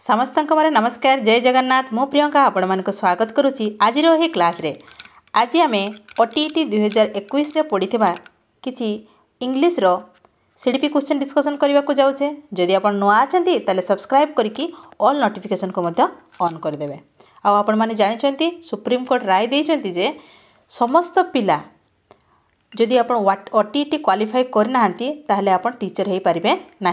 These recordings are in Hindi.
समस्त नमस्कार जय जगन्नाथ मु प्रियंका आपण मानक स्वागत करुच्ची आज क्लास रे आज आम ओटीईटी 2021 रे पढ़ी किसी इंग्लिश रो सीडीपी क्वेश्चन डिस्कसन करने को जाऊे जदि आप नुआ अच्छा ताले सब्सक्राइब करके ऑल नोटिफिकेशन को ऑन करदे। आपण माने जानिछंती सुप्रीम कोर्ट राय देइछंती जे समस्त पिला जदि आप ओटीईटी क्वालिफाई करना ताहले आपण टीचर हो पारे ना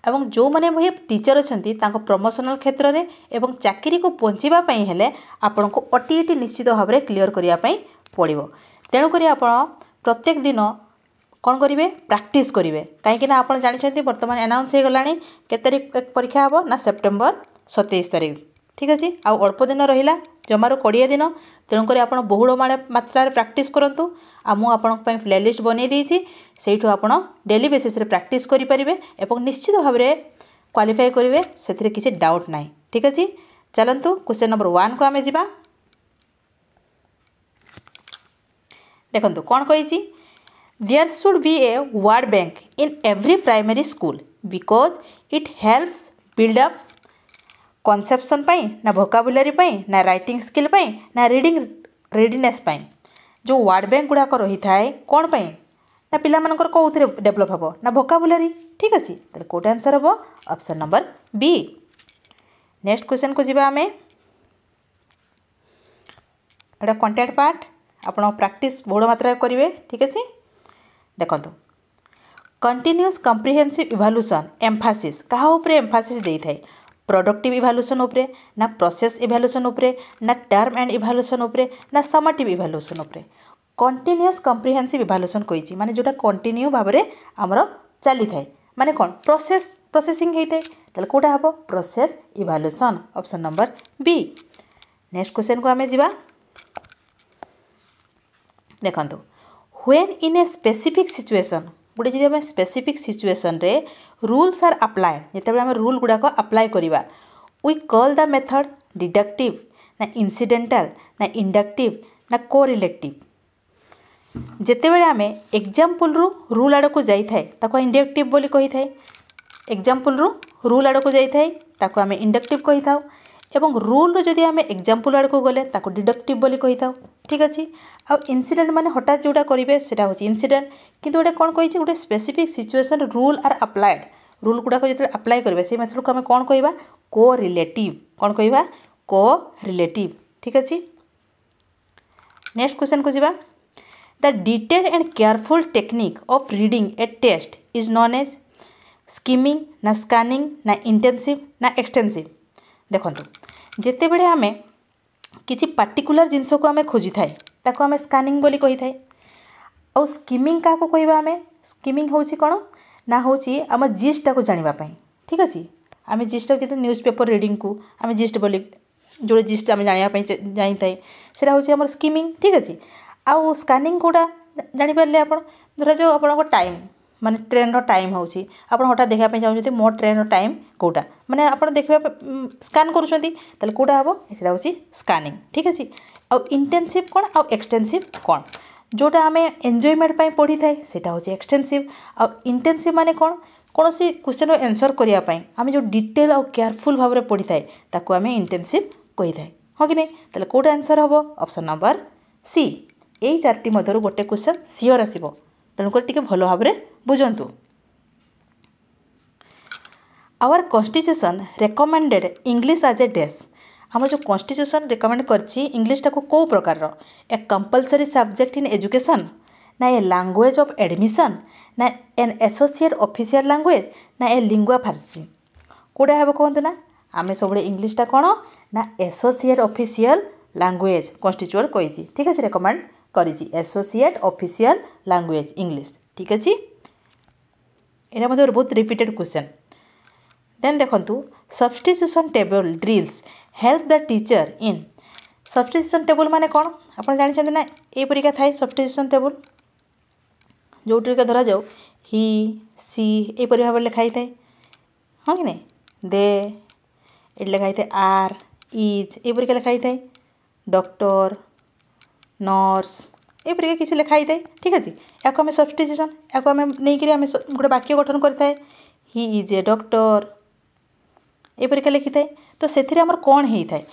एवं जो मैंने भाई टीचर अच्छा प्रमोशनल क्षेत्र में एवं चाकरी को पहुँचापी हेले आपण को ओटीईटी निश्चित भाव में क्लीयर करने पड़ो। तेणुक आप प्रत्येक दिन कौन करेंगे प्रैक्टिस करेंगे कहीं आप जानते बर्तमान अनाउंस हो गला के तारीख परीक्षा हम ना सेप्टेम्बर 27 तारीख ठीक अच्छे आ अल्प दिन रहा जमार 20 दिन तेणुक आप बहुल मात्रा प्रैक्टिस करूँ आपन प्लेलिस्ट बनई देती से डेली बेसिस रे प्रैक्टिस करेंगे और निश्चित भाव में क्वालिफाई करेंगे से किसी डाउट ना ठीक अच्छे। चलतु क्वेश्चन नंबर 1 को आम जा देखु कौन कही there should be a word bank in every primary school because it helps build up conception ना वोकाबुलरी ना राइटिंग स्किल ना रीडिंग रेडीनेस जो वर्ड बैंक गुड़ाक रही थाए कौन पाई ना पिला मानकर कौन डेभलप हम ना वोकाबुलरी ठीक अच्छे तो कौट आंसर हम option number B. Next question को जीवा आमे एटा कंटेंट पार्ट आपण प्रैक्टिस बहुल मात्रा करेंगे ठीक अच्छे। देखो कंटिन्यूअस कम्प्रिहेंसिव इवैल्यूएशन एम्फासिस कहा उपरे एम्फासिस दे थाए प्रोडक्टिव इवैल्यूएशन उपरे ना प्रोसेस इवैल्यूएशन उपरे ना टर्म एंड इवैल्यूएशन उपरे ना समेटिव इवैल्यूएशन उपरे कंटिन्यूअस कम्प्रिहेंसिव इवैल्यूएशन कही माने जोटा कंटिन्यू भाव में आमर चली थाए माने कौन प्रोसेसिंग होता है ताले कोटा हम process evaluation option number B. Next question को आम जा देखो when in a specific situation गोटे जब आम स्पेसिफिक सिचुएशन रे रूल्स आर अप्लाइड जिते आम रूल गुड़ाक अप्लाई करवा we call the method deductive ना इनसीडेंटल ना इंडक्टिव ना कोरिलेटिव जितेबाला आम एग्जाम्पल रु रूल आड़ को जाता इंडक्टिव बोली कही थाए एग्जाम्पल रु रूल आड़ को जाता आम इंडक्टिव कही था एवं रूल जदि आम एग्जाम्पल आड़ को गले डिडक्टिव बोली कही था ठीक अच्छे। आ इनसीडेंट माने हठात जोटा करेंगे सेटा होची इनसीडेंट किंतु गोटे कौन कही गोटे specific situation rule are applied rule गुड़ाक जो अप्लाई करेंगे से मेथड को आम कौन कहवा को रिलेटिव कौन कहवा को रिलेटिव ठीक अच्छे। नेक्स्ट क्वेश्चन को जीवा the detail and careful technique of reading a test is known as skimming ना स्कानिंग ना इंटेंसिव ना एक्सटेंसिव। देखो जिते बड़े आम किसी पार्टिकुलर जिनस को आम खोजी थाए ताको आम स्कानिंग बोली कही थाए और स्किमिंग क्या कहवा आम स्किमिंग होची कौन ना होची आम जिस्टा को जानापी ठीक अच्छे आम जिस्टा जो न्यूज़ पेपर रीडिंग को आम जिस्ट बोली जो जिस्ट आम जानापी जानी थाए से हूँ स्किमिंग ठीक अच्छे। आउ स्कानिंग कौटा जापारे आप धर जो आप टाइम माने ट्रेन रो टाइम होची आप हठात देखापी चाहते मो ट्रेन रो टाइम कौटा माने आप देखा स्कान करुँच कौटा हम से हूँ स्कानिंग ठीक अच्छे। आउ इंटेंसिव कौन आउ एक्सटेंसिव कौन जोटा आम एंजॉयमेंट पढ़ी थाए सेटा हूँ एक्सटेंसिव। आउ इंटेंसिव माने कौन कौन सी क्वेश्चन आंसर करने आम जो डिटेल आउ केयरफुल भाव में पढ़ी थाए ताको आम इंटेंसिव कही थाए हाँ कि नहीं ताले कौटा आंसर हम ऑप्शन नंबर सी। यही चार्टी मध्य गोटे क्वेश्चन सियोर आसो तेणुक टे भल भाव में बुझंतु। Our constitution recommended English as a डेस आम जो कॉन्स्टिट्यूशन रेकमेंड करछि इंग्लिश टाको को प्रकार a compulsory subject in education ना ए लैंग्वेज ऑफ एडमिशन ना एन एसोसिएट ऑफिशियल लैंग्वेज ना ए लिंगुआ फ्रांसी कौटा है कहतु ना आम सब इंग्लिशटा कौन ना एसोसिएट ऑफिशियल लैंग्वेज कॉन्स्टिट्यूट कही ठीक अच्छे रेकमेंड करी एसोसिएट ऑफिशियल लैंग्वेज इंग्लिश ठीक अच्छे। यहाँ मतलब बहुत रिपीटेड क्वेश्चन देन देखु substitution table drills help the teacher in substitution table माने कौन आप जानते ना ये परिका थाए सब्स्टिट्यूशन टेबल जो धरा जाऊ ही सी यहपरी भाव लिखाई थाए हाँ कि नहीं दे ये लिखाई थाए आर इज यहपरिका लिखाई थाए डॉक्टर नर्स यहपरिका किसी लिखाई थाए ठीक अच्छे। या आम सब्स्टिट्यूशन या आम नहीं गोटे वाक्य गठन करता है he is a doctor A परीक्षा लिखि थाए तो सेथिरे हमर कोन हेई थाए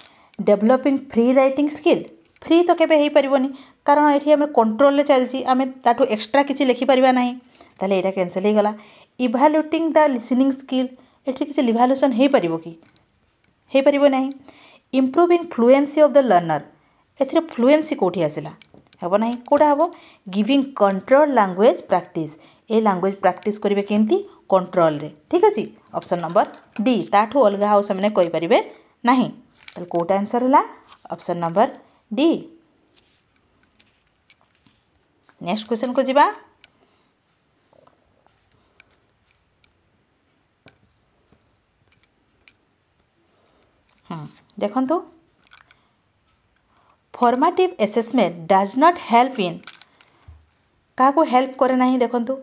developing free writing skill free तो केबे हेई परिबोनी कारण एठी हम कंट्रोल ले चलची आमे ताठू एक्स्ट्रा किछि लिखि परिबा नाही ताले एटा कैंसिल हे गला इवैल्यूएटिंग द लिसनिंग स्किल एठी किछि इवैल्यूएशन हेई परिबो कि हेई परिबो नाही improving fluency of the learner एथिरे फ्लुएंसी कोठी आसिला हेबो नाही कोडा हेबो गिविंग कंट्रोल लैंग्वेज प्रैक्टिस ए लैंग्वेज प्रैक्टिस करिवे केमती कंट्रोल रे ठीक अछि ऑप्शन नंबर डी ताठू अलगा हाउ समने कहि परिबे नाही ताले कोटा आंसर हला option number D next question को जिबा देखंतु formative assessment does not help in का को हेल्प करे नाही देखंतु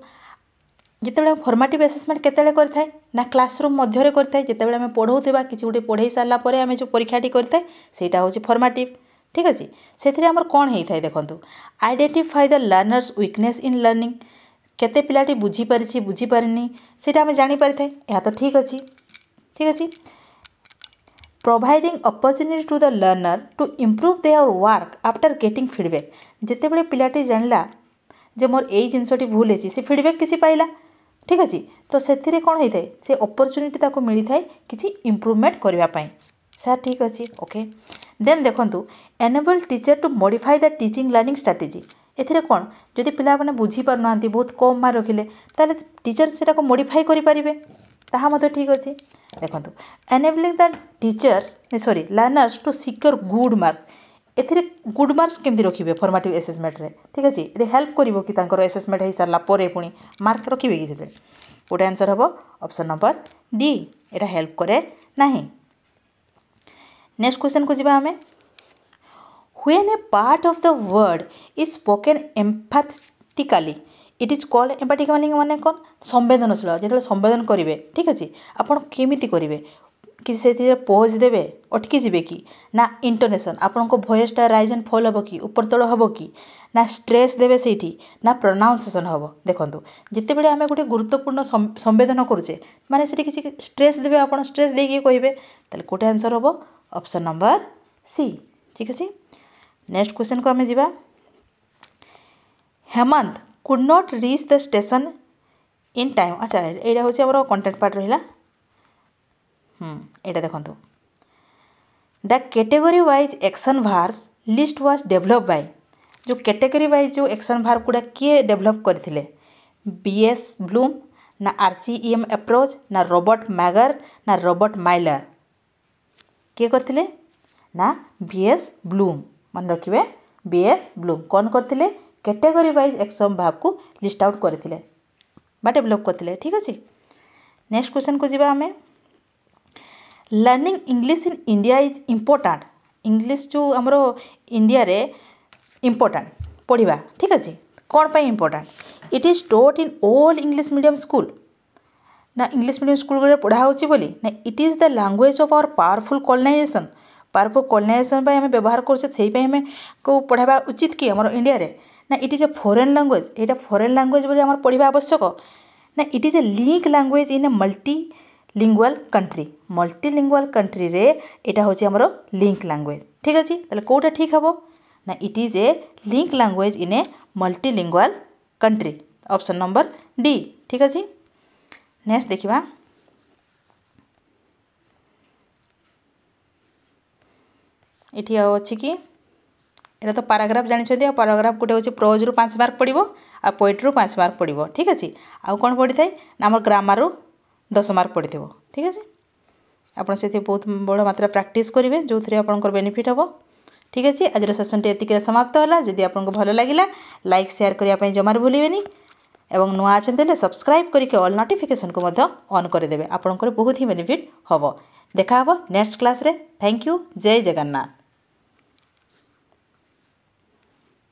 जितेबेले फॉर्मेटिव असेसमेंट केतेबेले करथाय ना क्लासरूम मध्यरे करथाय जितेबेले हम पढौथिबा किछि गुटे पढै सारला परे हम जो परीक्षाटी करथाय सेटा होछि फॉर्मेटिव ठीक अछि सेथिरे हमर कोन हेई थाय देखंतु identify the learners weakness in learning केते पिलाटी बुझी परिछि बुझी पारिनी सेटा हम जानि परिथाय या तो ठीक अछि providing opportunity to the learner to improve their work after getting feedback जितेबेले पिलाटी जानला जे मोर एई जिंसटी भूल अछि से फीडबैक किछि पाइला ठीक अछि तो सेथिरे कोन हेई थाय से अपॉर्चुनिटी ताको मिली थाय किछि इंप्रूवमेंट करबा पई सर ठीक अछि ओके देन देखंतु enable teacher to modify the teaching learning strategy एथिरे कोन जदि पिला माने बुझी पर नहांती बहुत कम मार रखिले ताले टीचर सेटा को मॉडिफाई करि परिबे ताहा मते ठीक अछि देखंतु enabling the teachers sorry learners to secure good mark एथिरे गुड मार्क्स केमति रखिबे फॉर्मेटिव असेसमेंट रे ठीक अछि ए हेल्प करिवो कि तांकर असेसमेंट हे सारला परे पुनी मार्क रखिबे कि सेते कोटे आंसर हबो ऑप्शन नंबर डी एटा हेल्प करे नाही नेक्स्ट क्वेश्चन को जिबा हमें when a part of the word is spoken emphatically it is called emphatically माने कोन संवेदनशील जेतले संवेदन करिवे ठीक अछि आपण केमिति करिवे कि से पॉज देवे अटकी जिवे कि ना इंटोनेशन आपण को वॉइस टा राइज एंड फॉल हबो कि ऊपर तळ हबो कि ना स्ट्रेस देवे सेठी ना प्रोनाउंसिएशन हबो देखंतु जते बेले हमें गोटे गुरुत्वपूर्ण संवेदन करूचे माने सेठी किछि स्ट्रेस देवे आपण स्ट्रेस देकी कहिबे तले कोटे आंसर हबो ऑप्शन नंबर सी ठीक अछि नेक्स्ट क्वेश्चन को हमें जिबा Hemant could not reach the station in time अच्छा एडा होछि हमर कंटेंट पार्ट रहिला एटा देखंतु the category wise action verbs list was develop by जो कैटेगरी वाइज जो एक्शन वर्ब गुडा किए डेवलप करथिले बीएस ब्लूम ना आरसीईएम अप्रोच ना रॉबर्ट मैगर ना रॉबर्ट माइलर किए करथिले ना बीएस ब्लूम मन रखिबे बीएस ब्लूम कोन करथिले कैटेगरी वाइज एक्शन वर्ब को लिस्ट आउट करथिले बा डेवलप करथिले ठीक अछि नेक्स्ट क्वेश्चन को जिबा हमें learning English in India is important English जो हमरो इंडिया रे इम्पोर्टेंट पढ़िबा ठीक अछि कोन पई important it is taught in all English medium school ना इंग्लिश मीडियम स्कूल रे पढ़ा होची बोली ना it is the language of our powerful colonisation पई हम व्यवहार करछे सेही पई हम को पढ़ाबा उचित कि हमरो इंडिया रे ना it is a foreign language Etah foreign language बोली हमर पढ़िबा आवश्यक ना it is a link language in a multilingual country रे एटा होची हमरो लिंक लैंग्वेज ठीक अछि तले कोटा ठीक हबो ना it is a link language in A multilingual country option number D ठीक अछि नेक्स्ट देखिबा इठी अछि कि एटा तो पैराग्राफ जानि छथि पैराग्राफ गुटे होची प्रोज रु 5 मार्क पड़िबो आ पोएट्री रु 5 मार्क पड़िबो ठीक अछि आ कोन पड़ि थाय ना हमर ग्रामर रु 10 मार्क पड़िथिबो ठीक अछि आपण सेति बहुत बड़ मात्रा प्रैक्टिस करिवे जो थरे आपनकर बेनिफिट हबो ठीक अछि आज सेशन टे एतिके समाप्त होला जदि आपनको भलो लागिला लाइक शेयर करिया पई जमार भूलिबेनी एवं नुआ अछन देले सब्सक्राइब करिके ऑल नोटिफिकेशन को मध्य ऑन कर देबे आपनकर बहुत ही बेनिफिट हबो देखा हबो नेक्स्ट क्लास रे थैंक यू जय जगन्नाथ।